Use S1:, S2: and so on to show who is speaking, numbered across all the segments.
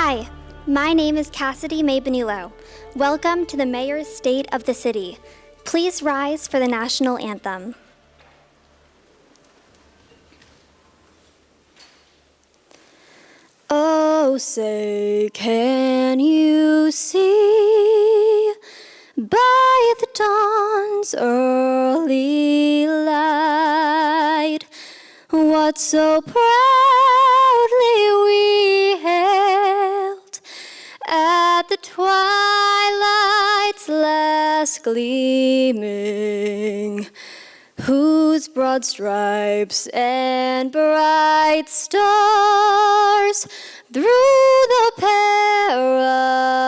S1: Hi, my name is Cassidy May Benillo. Welcome to the Mayor's State of the City. Please rise for the national anthem. Oh, say, can you see by the dawn's early light what so proudly we hailed at the twilight's last gleaming, whose broad stripes and bright stars through the perilous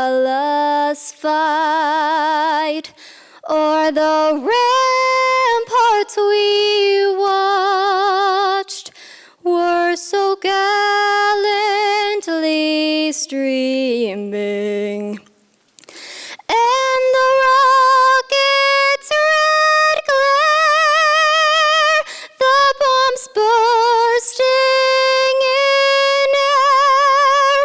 S1: fight o'er the ramparts we watched were so gallantly streaming. And the rocket's red glare, the bombs bursting in air,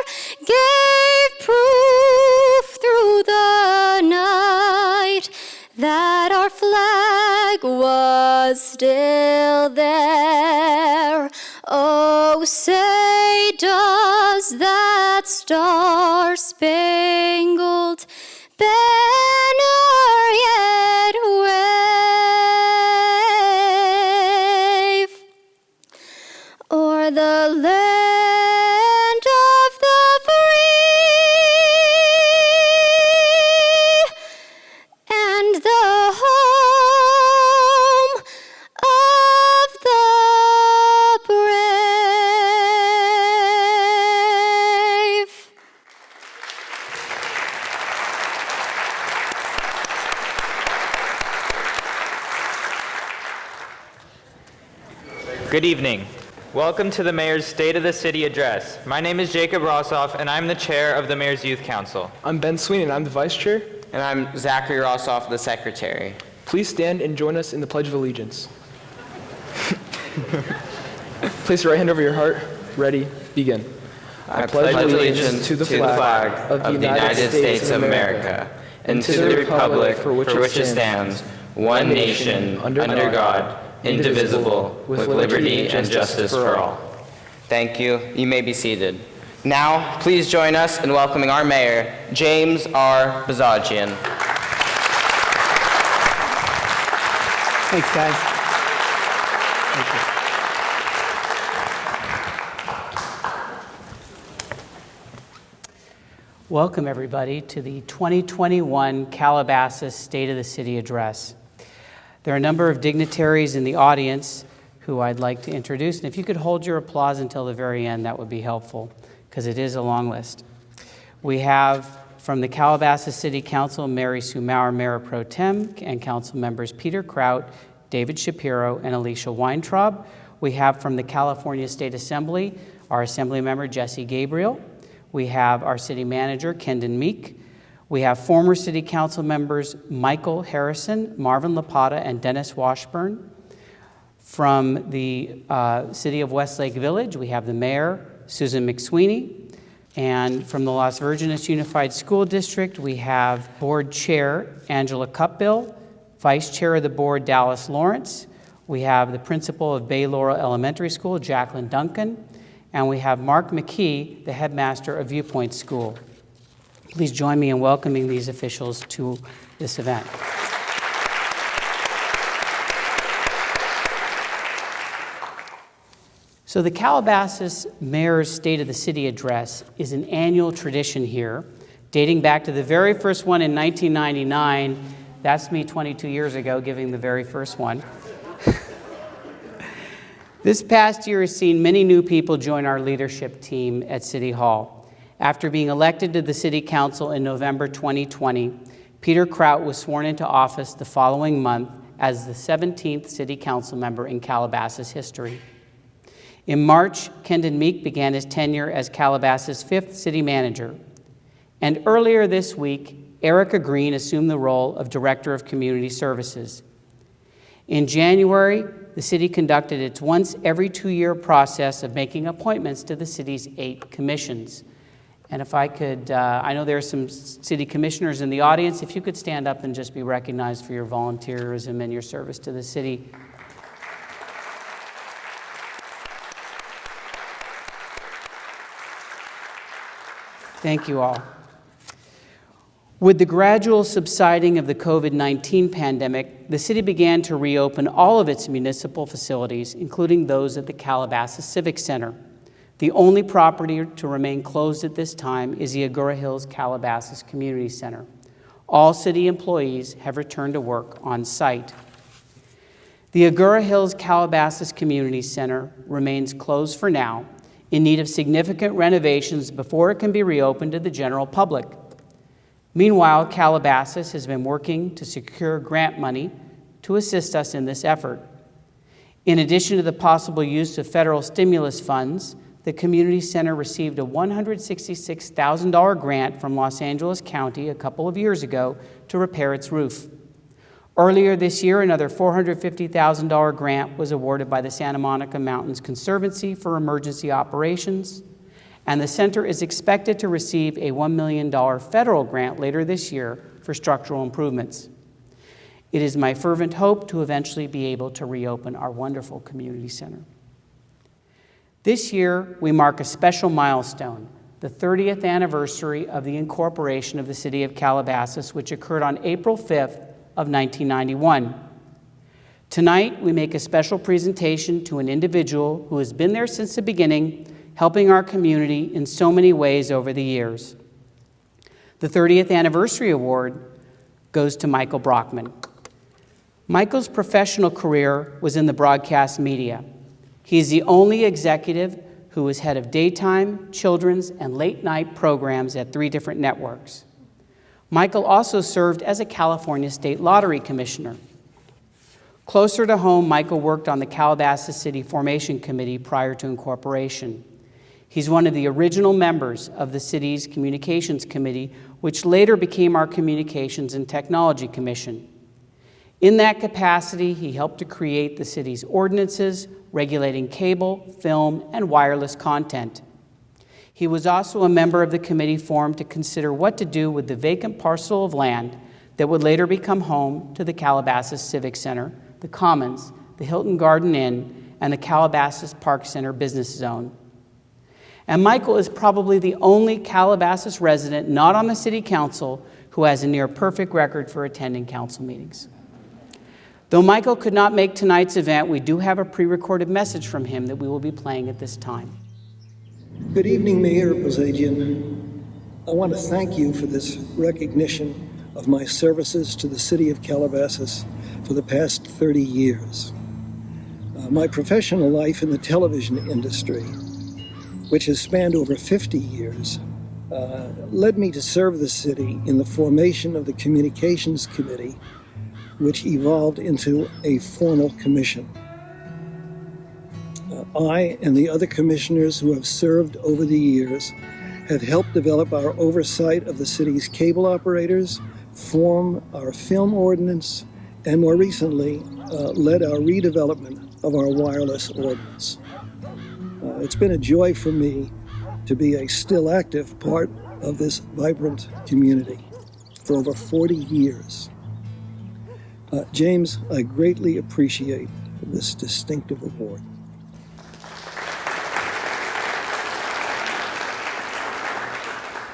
S1: gave proof through the night that our flag was still there. Oh, say, does that star-spangled banner yet wave o'er the land of the free and the home of the brave?
S2: Good evening. Welcome to the Mayor's State of the City Address. My name is Jacob Rossoff, and I'm the chair of the Mayor's Youth Council.
S3: I'm Ben Sweeney, and I'm the vice chair.
S4: And I'm Zachary Rossoff, the secretary.
S3: Please stand and join us in the Pledge of Allegiance. Place your right hand over your heart. Ready, begin.
S4: I pledge allegiance to the flag of the United States of America and to the republic for which it stands, one nation, under God, indivisible, with liberty and justice for all. Thank you. You may be seated. Now, please join us in welcoming our mayor, James R. Bozajian.
S5: Thanks, guys. Thank you. Welcome, everybody, to the 2021 Calabasas State of the City Address. There are a number of dignitaries in the audience who I'd like to introduce, and if you could hold your applause until the very end, that would be helpful, because it is a long list. We have from the Calabasas City Council, Mary Sue Maurer, Mayor Pro Tem, and Council members Peter Kraut, David Shapiro, and Alicia Weintraub. We have from the California State Assembly, our Assembly member Jesse Gabriel. We have our City Manager, Kendon Meek. We have former City Council members Michael Harrison, Marvin Lapata, and Dennis Washburn. From the City of Westlake Village, we have the Mayor, Susan McSweeney. And from the Las Virgenes Unified School District, we have Board Chair Angela Cupbill, Vice Chair of the Board Dallas Lawrence. We have the Principal of Bay Laurel Elementary School, Jacqueline Duncan. And we have Mark McKee, the Headmaster of Viewpoint School. Please join me in welcoming these officials to this event. So the Calabasas Mayor's State of the City Address is an annual tradition here, dating back to the very first one in 1999. That's me 22 years ago giving the very first one. This past year has seen many new people join our leadership team at City Hall. After being elected to the City Council in November 2020, Peter Kraut was sworn into office the following month as the 17th City Council member in Calabasas history. In March, Kendon Meek began his tenure as Calabasas' 5th City Manager. And earlier this week, Erica Green assumed the role of Director of Community Services. In January, the city conducted its once every 2-year process of making appointments to the city's 8 commissions. And if I could, I know there are some city commissioners in the audience. If you could stand up and just be recognized for your volunteerism and your service to the city. Thank you all. With the gradual subsiding of the COVID-19 pandemic, the city began to reopen all of its municipal facilities, including those at the Calabasas Civic Center. The only property to remain closed at this time is the Agoura Hills Calabasas Community Center. All city employees have returned to work on site. The Agoura Hills Calabasas Community Center remains closed for now, in need of significant renovations before it can be reopened to the general public. Meanwhile, Calabasas has been working to secure grant money to assist us in this effort. In addition to the possible use of federal stimulus funds, the community center received a $166,000 grant from Los Angeles County a couple of years ago to repair its roof. Earlier this year, another $450,000 grant was awarded by the Santa Monica Mountains Conservancy for emergency operations, and the center is expected to receive a $1 million federal grant later this year for structural improvements. It is my fervent hope to eventually be able to reopen our wonderful community center. This year, we mark a special milestone, the 30th anniversary of the incorporation of the city of Calabasas, which occurred on April 5th of 1991. Tonight, we make a special presentation to an individual who has been there since the beginning, helping our community in so many ways over the years. The 30th Anniversary Award goes to Michael Brockman. Michael's professional career was in the broadcast media. He is the only executive who was head of daytime, children's, and late-night programs at 3 different networks. Michael also served as a California State Lottery Commissioner. Closer to home, Michael worked on the Calabasas City Formation Committee prior to incorporation. He's one of the original members of the city's Communications Committee, which later became our Communications and Technology Commission. In that capacity, he helped to create the city's ordinances regulating cable, film, and wireless content. He was also a member of the committee formed to consider what to do with the vacant parcel of land that would later become home to the Calabasas Civic Center, the Commons, the Hilton Garden Inn, and the Calabasas Park Center business zone. And Michael is probably the only Calabasas resident not on the city council who has a near-perfect record for attending council meetings. Though Michael could not make tonight's event, we do have a pre-recorded message from him that we will be playing at this time.
S6: Good evening, Mayor Bozajian. I want to thank you for this recognition of my services to the city of Calabasas for the past 30 years. My professional life in the television industry, which has spanned over 50 years, led me to serve the city in the formation of the Communications Committee, which evolved into a formal commission. I and the other commissioners who have served over the years have helped develop our oversight of the city's cable operators, form our film ordinance, and more recently, led our redevelopment of our wireless ordinance. It's been a joy for me to be a still active part of this vibrant community for over 40 years. James, I greatly appreciate this distinctive award.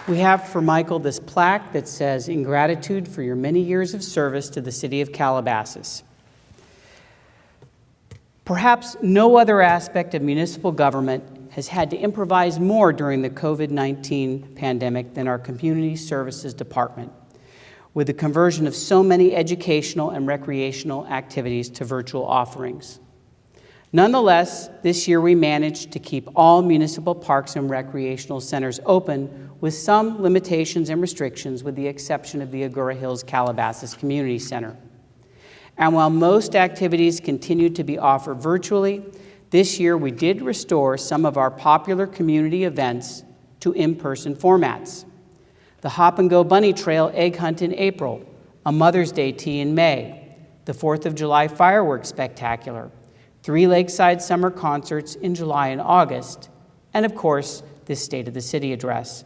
S5: We have for Michael this plaque that says, "In gratitude for your many years of service to the city of Calabasas." Perhaps no other aspect of municipal government has had to improvise more during the COVID-19 pandemic than our Community Services Department, with the conversion of so many educational and recreational activities to virtual offerings. Nonetheless, this year we managed to keep all municipal parks and recreational centers open with some limitations and restrictions, with the exception of the Agoura Hills Calabasas Community Center. And while most activities continued to be offered virtually, this year we did restore some of our popular community events to in-person formats. The Hop and Go Bunny Trail Egg Hunt in April, a Mother's Day Tea in May, the 4th of July Fireworks Spectacular, 3 Lakeside Summer Concerts in July and August, and of course, this State of the City address.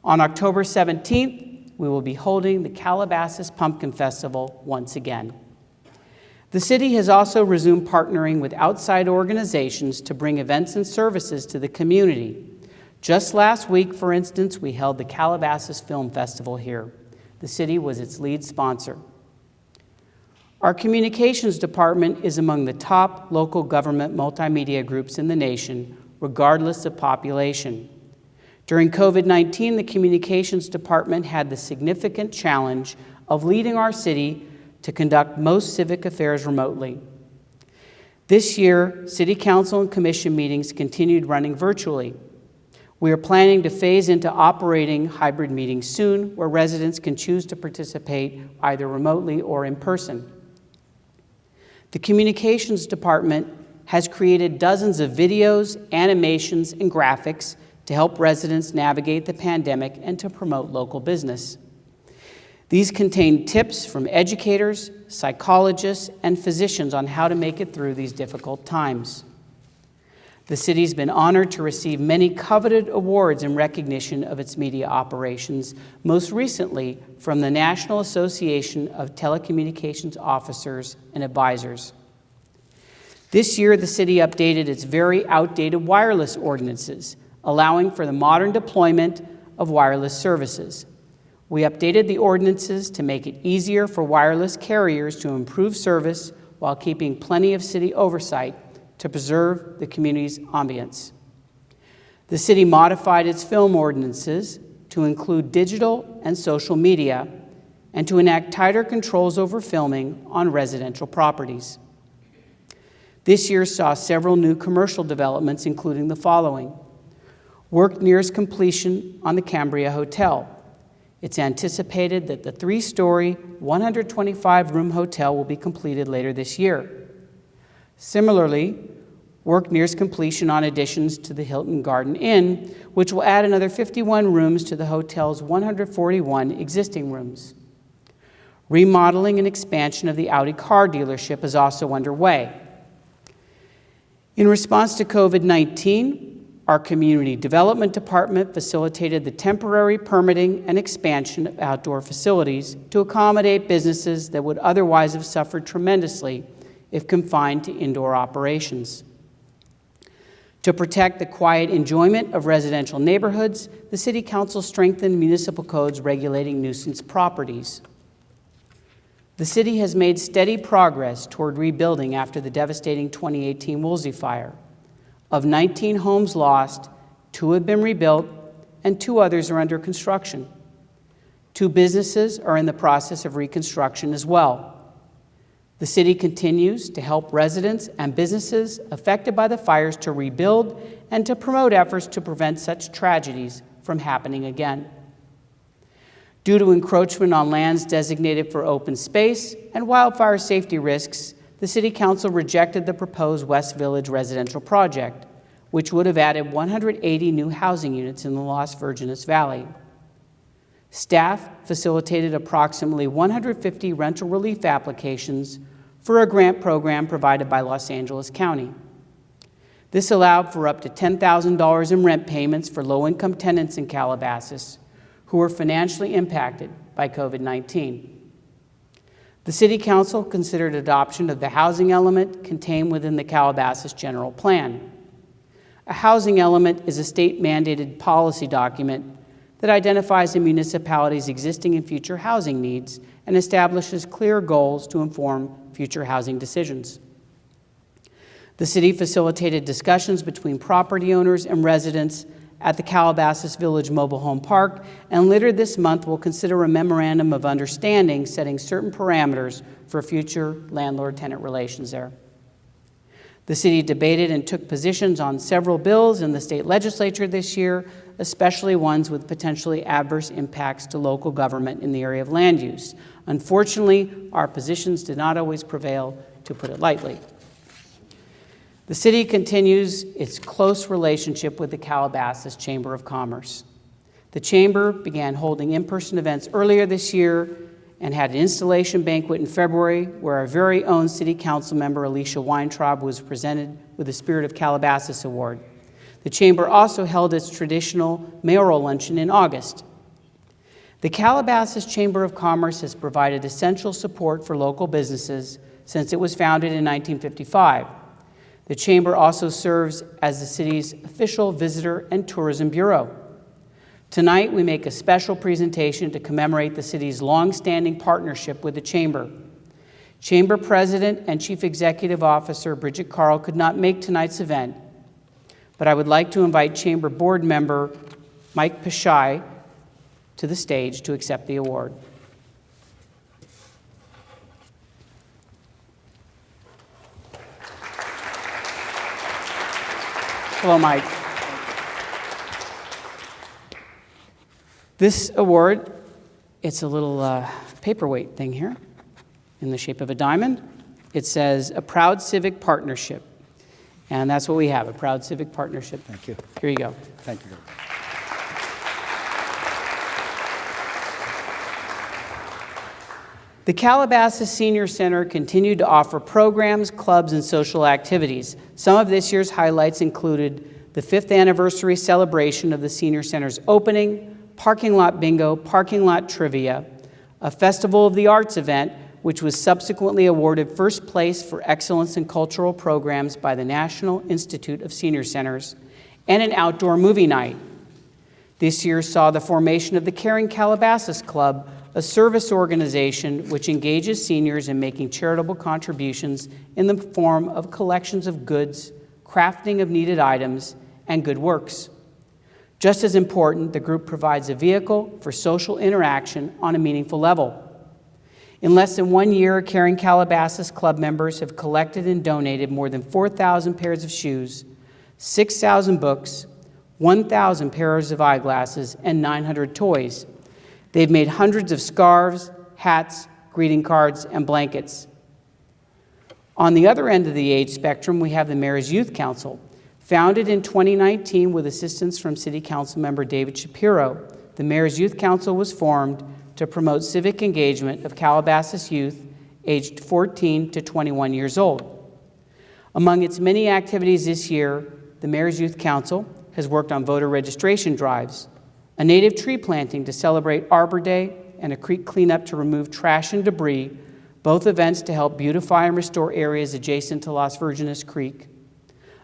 S5: On October 17th, we will be holding the Calabasas Pumpkin Festival once again. The city has also resumed partnering with outside organizations to bring events and services to the community. Just last week, for instance, we held the Calabasas Film Festival here. The city was its lead sponsor. Our communications department is among the top local government multimedia groups in the nation, regardless of population. During COVID-19, the communications department had the significant challenge of leading our city to conduct most civic affairs remotely. This year, City Council and Commission meetings continued running virtually. We are planning to phase into operating hybrid meetings soon, where residents can choose to participate either remotely or in person. The Communications Department has created dozens of videos, animations, and graphics to help residents navigate the pandemic and to promote local business. These contain tips from educators, psychologists, and physicians on how to make it through these difficult times. The city's been honored to receive many coveted awards in recognition of its media operations, most recently from the National Association of Telecommunications Officers and Advisors. This year, the city updated its very outdated wireless ordinances, allowing for the modern deployment of wireless services. We updated the ordinances to make it easier for wireless carriers to improve service while keeping plenty of city oversight to preserve the community's ambience. The city modified its film ordinances to include digital and social media and to enact tighter controls over filming on residential properties. This year saw several new commercial developments, including the following. Work nears completion on the Cambria Hotel. It's anticipated that the 3-story, 125-room hotel will be completed later this year. Similarly, work nears completion on additions to the Hilton Garden Inn, which will add another 51 rooms to the hotel's 141 existing rooms. Remodeling and expansion of the Audi car dealership is also underway. In response to COVID-19, our Community Development Department facilitated the temporary permitting and expansion of outdoor facilities to accommodate businesses that would otherwise have suffered tremendously if confined to indoor operations. To protect the quiet enjoyment of residential neighborhoods, the City Council strengthened municipal codes regulating nuisance properties. The city has made steady progress toward rebuilding after the devastating 2018 Woolsey fire. Of 19 homes lost, 2 have been rebuilt, and 2 others are under construction. 2 businesses are in the process of reconstruction as well. The city continues to help residents and businesses affected by the fires to rebuild and to promote efforts to prevent such tragedies from happening again. Due to encroachment on lands designated for open space and wildfire safety risks, the City Council rejected the proposed West Village residential project, which would have added 180 new housing units in the Las Virgenes Valley. Staff facilitated approximately 150 rental relief applications for a grant program provided by Los Angeles County. This allowed for up to $10,000 in rent payments for low-income tenants in Calabasas who were financially impacted by COVID-19. The City Council considered adoption of the housing element contained within the Calabasas General Plan. A housing element is a state-mandated policy document that identifies a municipality's existing and future housing needs and establishes clear goals to inform future housing decisions. The city facilitated discussions between property owners and residents at the Calabasas Village Mobile Home Park, and later this month will consider a memorandum of understanding setting certain parameters for future landlord-tenant relations there. The city debated and took positions on several bills in the state legislature this year, especially ones with potentially adverse impacts to local government in the area of land use. Unfortunately, our positions did not always prevail, to put it lightly. The city continues its close relationship with the Calabasas Chamber of Commerce. The Chamber began holding in-person events earlier this year and had an installation banquet in February where our very own City Council member Alicia Weintraub was presented with the Spirit of Calabasas Award. The Chamber also held its traditional mayoral luncheon in August The Calabasas Chamber of Commerce has provided essential support for local businesses since it was founded in 1955. The Chamber also serves as the city's official visitor and tourism bureau. Tonight, we make a special presentation to commemorate the city's long-standing partnership with the Chamber. Chamber President and Chief Executive Officer Bridget Carl could not make tonight's event, but I would like to invite Chamber Board Member Mike Pashai to the stage to accept the award. Hello, Mike. This award, it's a little paperweight thing here in the shape of a diamond. It says, "A Proud Civic Partnership." And that's what we have, a Proud Civic Partnership.
S6: Thank you.
S5: Here you go.
S6: Thank you.
S5: The Calabasas Senior Center continued to offer programs, clubs, and social activities. Some of this year's highlights included the 5th anniversary celebration of the Senior Center's opening, parking lot bingo, parking lot trivia, a Festival of the Arts event, which was subsequently awarded first place for excellence in cultural programs by the National Institute of Senior Centers, and an outdoor movie night. This year saw the formation of the Caring Calabasas Club, a service organization which engages seniors in making charitable contributions in the form of collections of goods, crafting of needed items, and good works. Just as important, the group provides a vehicle for social interaction on a meaningful level. In less than 1 year, Caring Calabasas Club members have collected and donated more than 4,000 pairs of shoes, 6,000 books, 1,000 pairs of eyeglasses, and 900 toys. They've made hundreds of scarves, hats, greeting cards, and blankets. On the other end of the age spectrum, we have the Mayor's Youth Council. Founded in 2019 with assistance from City Council member David Shapiro, the Mayor's Youth Council was formed to promote civic engagement of Calabasas youth aged 14 to 21 years old. Among its many activities this year, the Mayor's Youth Council has worked on voter registration drives, a native tree planting to celebrate Arbor Day, and a creek cleanup to remove trash and debris, both events to help beautify and restore areas adjacent to Las Virgenes Creek,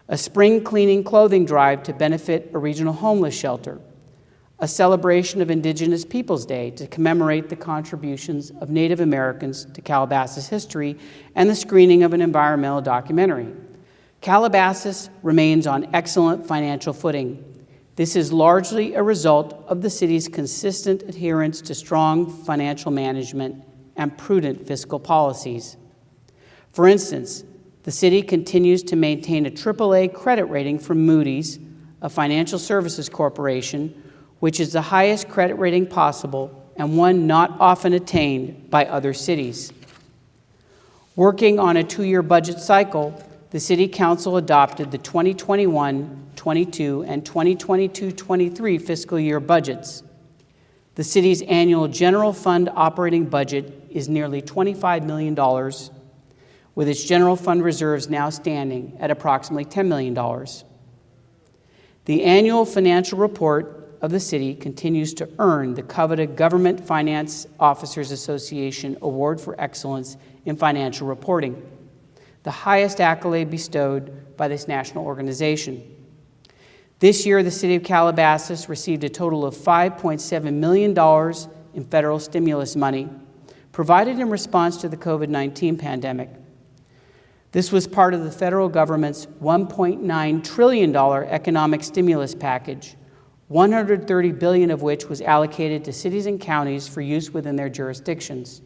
S5: a spring cleaning clothing drive to benefit a regional homeless shelter, a celebration of Indigenous Peoples Day to commemorate the contributions of Native Americans to Calabasas history, and the screening of an environmental documentary. Calabasas remains on excellent financial footing. This is largely a result of the city's consistent adherence to strong financial management and prudent fiscal policies. For instance, the city continues to maintain a AAA credit rating from Moody's, a financial services corporation, which is the highest credit rating possible and one not often attained by other cities. Working on a 2-year budget cycle, the City Council adopted the 2021-22 and 2022-23 fiscal year budgets. The city's annual general fund operating budget is nearly $25 million, with its general fund reserves now standing at approximately $10 million. The annual financial report of the city continues to earn the coveted Government Finance Officers Association Award for Excellence in Financial Reporting, the highest accolade bestowed by this national organization. This year, the City of Calabasas received a total of $5.7 million in federal stimulus money, provided in response to the COVID-19 pandemic. This was part of the federal government's $1.9 trillion economic stimulus package, $130 billion of which was allocated to cities and counties for use within their jurisdictions.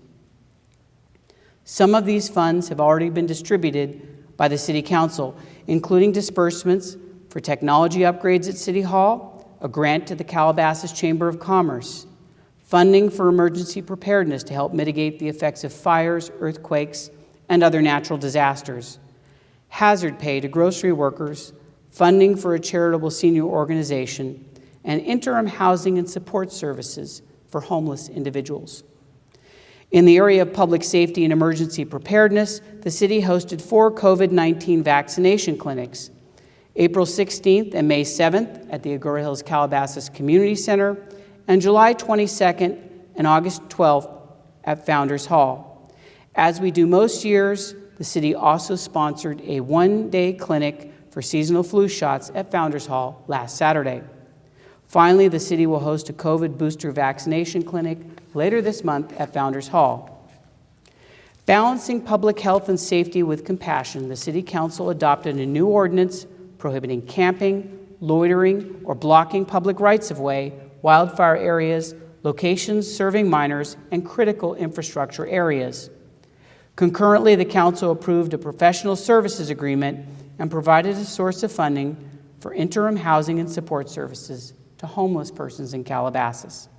S5: Some of these funds have already been distributed by the City Council, including disbursements for technology upgrades at City Hall, a grant to the Calabasas Chamber of Commerce, funding for emergency preparedness to help mitigate the effects of fires, earthquakes, and other natural disasters, hazard pay to grocery workers, funding for a charitable senior organization, and interim housing and support services for homeless individuals. In the area of public safety and emergency preparedness, the city hosted 4 COVID-19 vaccination clinics, April 16th and May 7th at the Agora Hills Calabasas Community Center, and July 22nd and August 12th at Founders Hall. As we do most years, the city also sponsored a one-day clinic for seasonal flu shots at Founders Hall last Saturday. Finally, the city will host a COVID booster vaccination clinic later this month at Founders Hall. Balancing public health and safety with compassion, the City Council adopted a new ordinance prohibiting camping, loitering, or blocking public rights-of-way, wildfire areas, locations serving minors, and critical infrastructure areas. Concurrently, the Council approved a professional services agreement and provided a source of funding for interim housing and support services to homeless persons in Calabasas.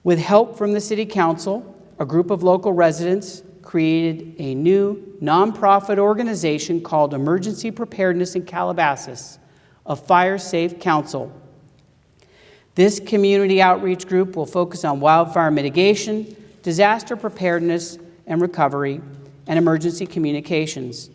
S5: With help from the City Council, a group of local residents created a new nonprofit organization called Emergency Preparedness in Calabasas, a Fire Safe Council. This community outreach group will focus on wildfire mitigation, disaster preparedness and recovery, and emergency communications.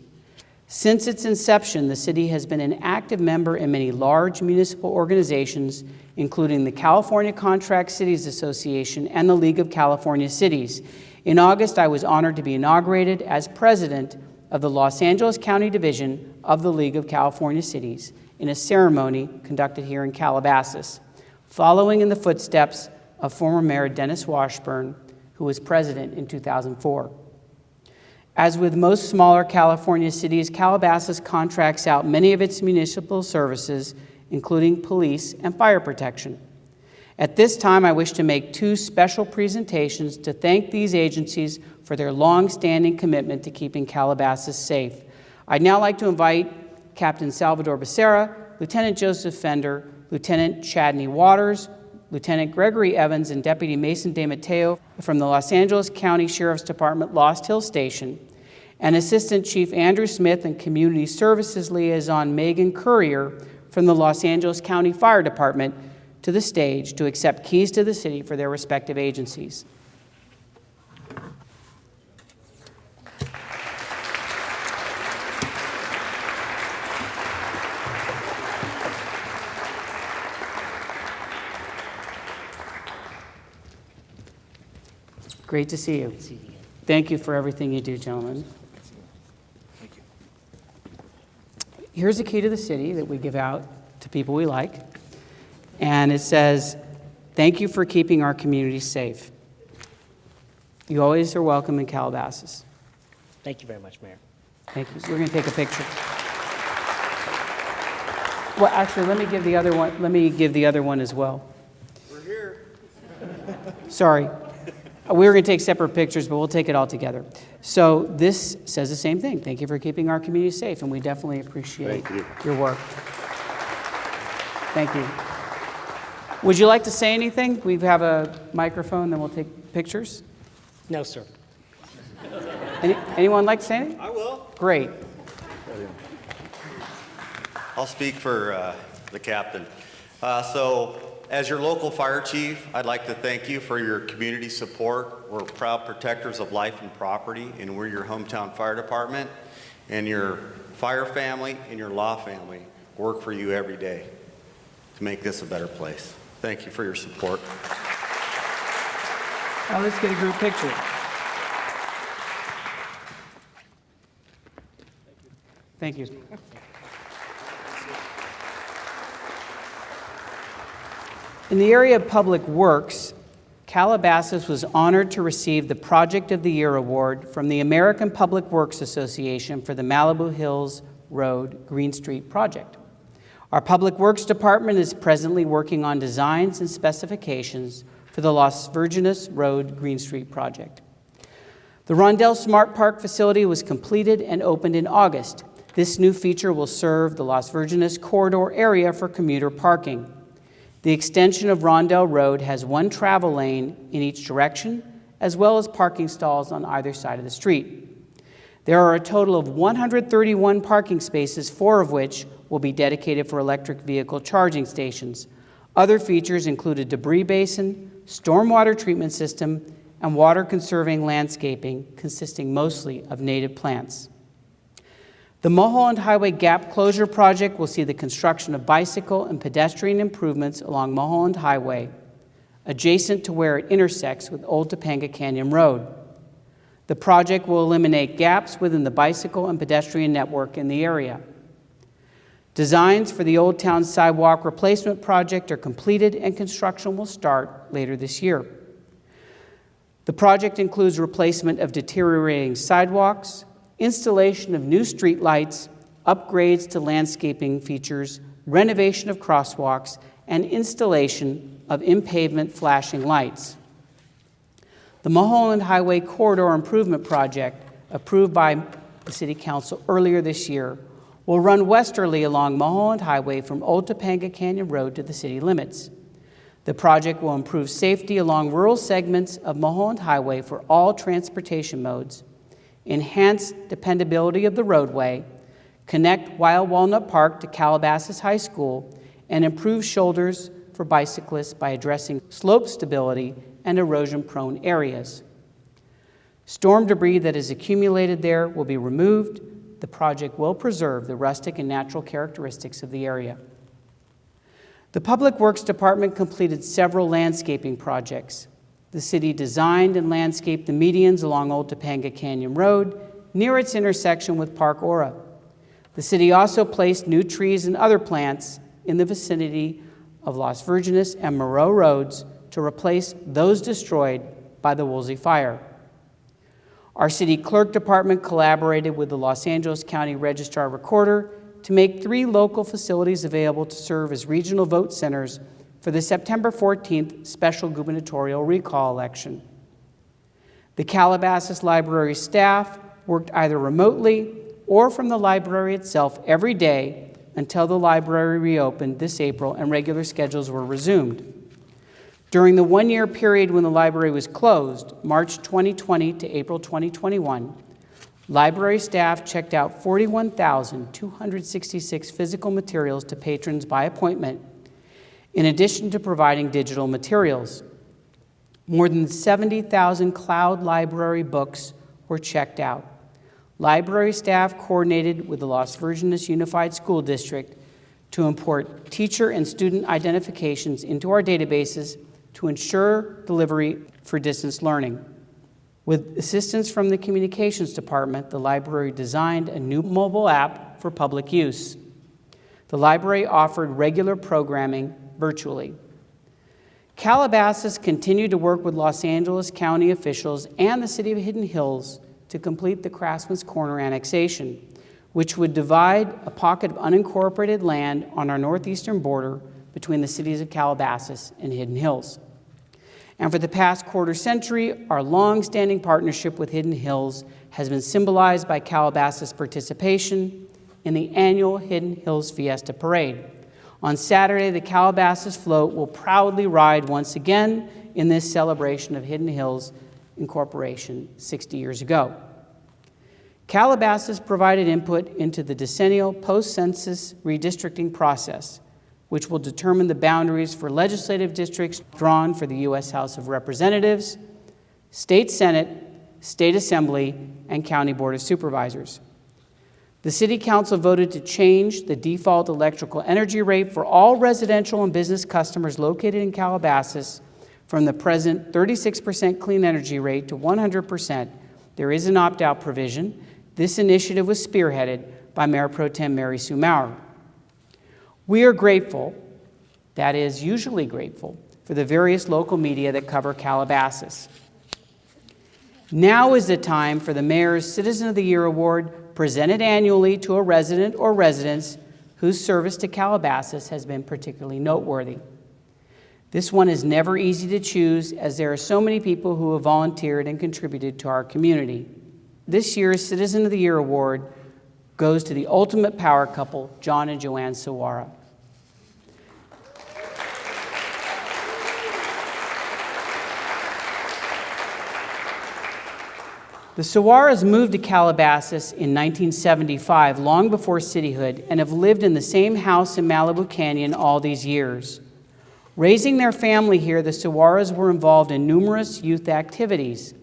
S5: Since its inception, the city has been an active member in many large municipal organizations, including the California Contract Cities Association and the League of California Cities. In August, I was honored to be inaugurated as president of the Los Angeles County Division of the League of California Cities in a ceremony conducted here in Calabasas, following in the footsteps of former Mayor Dennis Washburn, who was president in 2004. As with most smaller California cities, Calabasas contracts out many of its municipal services, including police and fire protection. At this time, I wish to make two special presentations to thank these agencies for their long-standing commitment to keeping Calabasas safe. I'd now like to invite Captain Salvador Becerra, Lieutenant Joseph Fender, Lieutenant Chadney Waters, Lieutenant Gregory Evans, and Deputy Mason DeMatteo from the Los Angeles County Sheriff's Department Lost Hill Station, and Assistant Chief Andrew Smith and Community Services Liaison Megan Courier from the Los Angeles County Fire Department to the stage to accept keys to the city for their respective agencies. Great to see you. Thank you for everything you do, gentlemen.
S7: Thank you.
S5: Here's a key to the city that we give out to people we like. And it says, "Thank you for keeping our community safe. You always are welcome in Calabasas."
S7: Thank you very much, Mayor.
S5: Thank you. We're going to take a picture. Well, actually, let me give the other one. Let me give the other one as well.
S7: We're here.
S5: Sorry. We were going to take separate pictures, but we'll take it all together. So this says the same thing. Thank you for keeping our community safe, and we definitely appreciate your work. Thank you. Would you like to say anything? We have a microphone, then we'll take pictures.
S7: No, sir.
S5: Anyone like to say anything?
S8: I will.
S5: Great.
S8: I'll speak for the captain. So, as your local fire chief, I'd like to thank you for your community support. We're proud protectors of life and property, and we're your hometown fire department. And your fire family and your law family work for you every day to make this a better place. Thank you for your support.
S5: Now let's get a group picture. Thank you. In the area of public works, Calabasas was honored to receive the Project of the Year award from the American Public Works Association for the Malibu Hills Road Green Street project. Our Public Works Department is presently working on designs and specifications for the Las Virgenes Road Green Street project. The Rondell Smart Park facility was completed and opened in August. This new feature will serve the Las Virgenes corridor area for commuter parking. The extension of Rondell Road has one travel lane in each direction, as well as parking stalls on either side of the street. There are a total of 131 parking spaces, 4 of which will be dedicated for electric vehicle charging stations. Other features include a debris basin, stormwater treatment system, and water-conserving landscaping consisting mostly of native plants. The Mulholland Highway Gap Closure Project will see the construction of bicycle and pedestrian improvements along Mulholland Highway, adjacent to where it intersects with Old Topanga Canyon Road. The project will eliminate gaps within the bicycle and pedestrian network in the area. Designs for the Old Town Sidewalk replacement project are completed and construction will start later this year. The project includes replacement of deteriorating sidewalks, installation of new street lights, upgrades to landscaping features, renovation of crosswalks, and installation of in-pavement flashing lights. The Mulholland Highway Corridor Improvement Project, approved by the City Council earlier this year, will run westerly along Mulholland Highway from Old Topanga Canyon Road to the city limits. The project will improve safety along rural segments of Mulholland Highway for all transportation modes, enhance dependability of the roadway, connect Wild Walnut Park to Calabasas High School, and improve shoulders for bicyclists by addressing slope stability and erosion-prone areas. Storm debris that is accumulated there will be removed. The project will preserve the rustic and natural characteristics of the area. The Public Works Department completed several landscaping projects. The city designed and landscaped the medians along Old Topanga Canyon Road near its intersection with Park Ora. The city also placed new trees and other plants in the vicinity of Las Virgenes and Moreau Roads to replace those destroyed by the Woolsey Fire. Our city clerk department collaborated with the Los Angeles County Registrar Recorder to make 3 local facilities available to serve as regional vote centers for the September 14th special gubernatorial recall election. The Calabasas Library staff worked either remotely or from the library itself every day until the library reopened this April and regular schedules were resumed. During the one-year period when the library was closed, March 2020 to April 2021, library staff checked out 41,266 physical materials to patrons by appointment, in addition to providing digital materials. More than 70,000 cloud library books were checked out. Library staff coordinated with the Las Virgenes Unified School District to import teacher and student identifications into our databases to ensure delivery for distance learning. With assistance from the Communications Department, the library designed a new mobile app for public use. The library offered regular programming virtually. Calabasas continued to work with Los Angeles County officials and the City of Hidden Hills to complete the Craftsman's Corner annexation, which would divide a pocket of unincorporated land on our northeastern border between the cities of Calabasas and Hidden Hills. And for the past quarter century, our long-standing partnership with Hidden Hills has been symbolized by Calabasas' participation in the annual Hidden Hills Fiesta Parade. On Saturday, the Calabasas float will proudly ride once again in this celebration of Hidden Hills Incorporation 60 years ago. Calabasas provided input into the decennial post-census redistricting process, which will determine the boundaries for legislative districts drawn for the U.S. House of Representatives, State Senate, State Assembly, and County Board of Supervisors. The City Council voted to change the default electrical energy rate for all residential and business customers located in Calabasas from the present 36% clean energy rate to 100%. There is an opt-out provision. This initiative was spearheaded by Mayor Pro Tem Mary Sue Maurer. We are grateful, that is, usually grateful, for the various local media that cover Calabasas. Now is the time for the Mayor's Citizen of the Year Award, presented annually to a resident or residents whose service to Calabasas has been particularly noteworthy. This one is never easy to choose, as there are so many people who have volunteered and contributed to our community. This year's Citizen of the Year Award goes to the ultimate power couple, John and Joanne Sawara. The Sawaras moved to Calabasas in 1975, long before cityhood, and have lived in the same house in Malibu Canyon all these years. Raising their family here, the Sawaras were involved in numerous youth activities.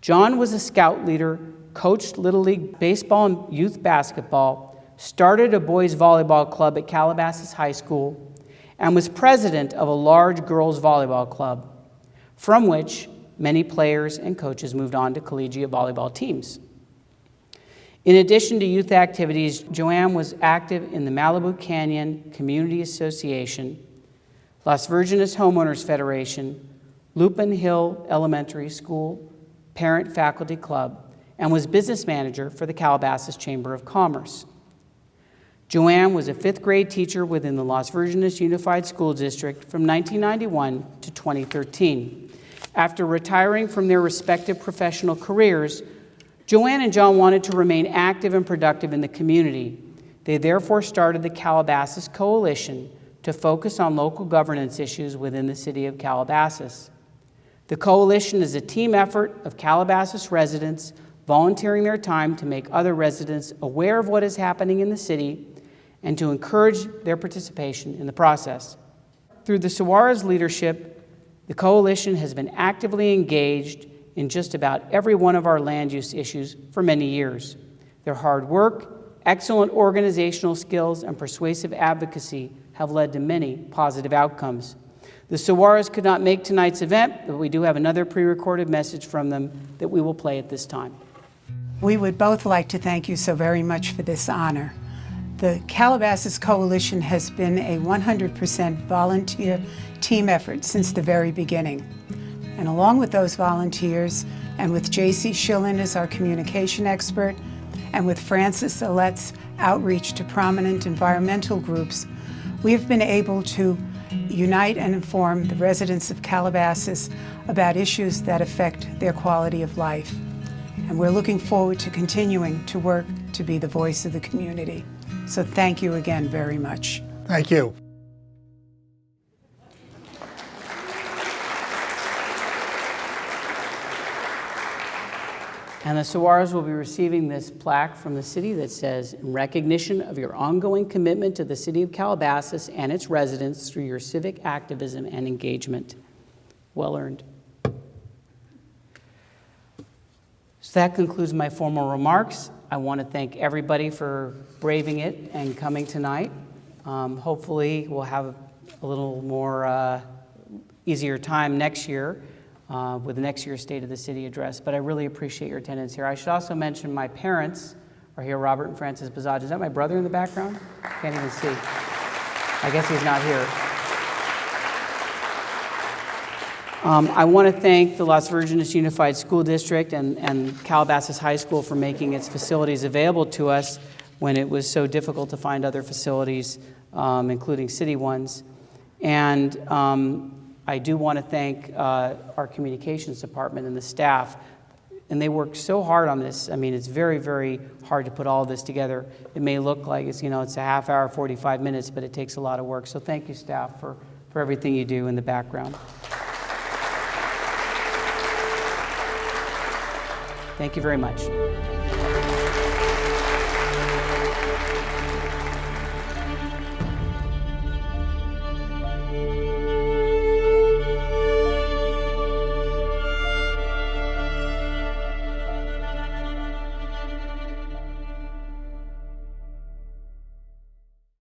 S5: John was a scout leader, coached Little League baseball and youth basketball, started a boys volleyball club at Calabasas High School, and was president of a large girls volleyball club. from which many players and coaches moved on to collegiate volleyball teams. In addition to youth activities, Joanne was active in the Malibu Canyon Community Association, Las Virgenes Homeowners Federation, Lupin Hill Elementary School Parent Faculty Club, and was business manager for the Calabasas Chamber of Commerce. Joanne was a fifth grade teacher within the Las Virgenes Unified School District from 1991 to 2013. After retiring from their respective professional careers, Joanne and John wanted to remain active and productive in the community. They therefore started the Calabasas Coalition to focus on local governance issues within the city of Calabasas. The coalition is a team effort of Calabasas residents volunteering their time to make other residents aware of what is happening in the city and to encourage their participation in the process. Through the Suarez leadership, the coalition has been actively engaged in just about every one of our land use issues for many years. Their hard work, excellent organizational skills, and persuasive advocacy have led to many positive outcomes. The Suarez could not make tonight's event, but we do have another pre-recorded message from them that we will play at this time.
S9: We would both like to thank you so very much for this honor. The Calabasas Coalition has been a 100% volunteer team effort since the very beginning. And along with those volunteers, and with J.C. Schillen as our communication expert, and with Francis Allet's outreach to prominent environmental groups, we have been able to unite and inform the residents of Calabasas about issues that affect their quality of life. And we're looking forward to continuing to work to be the voice of the community. So thank you again very much.
S10: Thank you.
S5: And the Suarez will be receiving this plaque from the city that says, "In recognition of your ongoing commitment to the city of Calabasas and its residents through your civic activism and engagement." Well earned. So that concludes my formal remarks. I want to thank everybody for braving it and coming tonight. Hopefully we'll have a little more easier time next year with next year's State of the City address, but I really appreciate your attendance here. I should also mention my parents are here, Robert and Frances Bozajian. Is that my brother in the background? Can't even see. I guess he's not here. I want to thank the Las Virgenes Unified School District and Calabasas High School for making its facilities available to us when it was so difficult to find other facilities, including city ones. And I do want to thank our communications department and the staff. And they worked so hard on this. I mean, it's very, very hard to put all this together. It may look like it's a half hour, 45 minutes, but it takes a lot of work. So thank you, staff, for everything you do in the background. Thank you very much.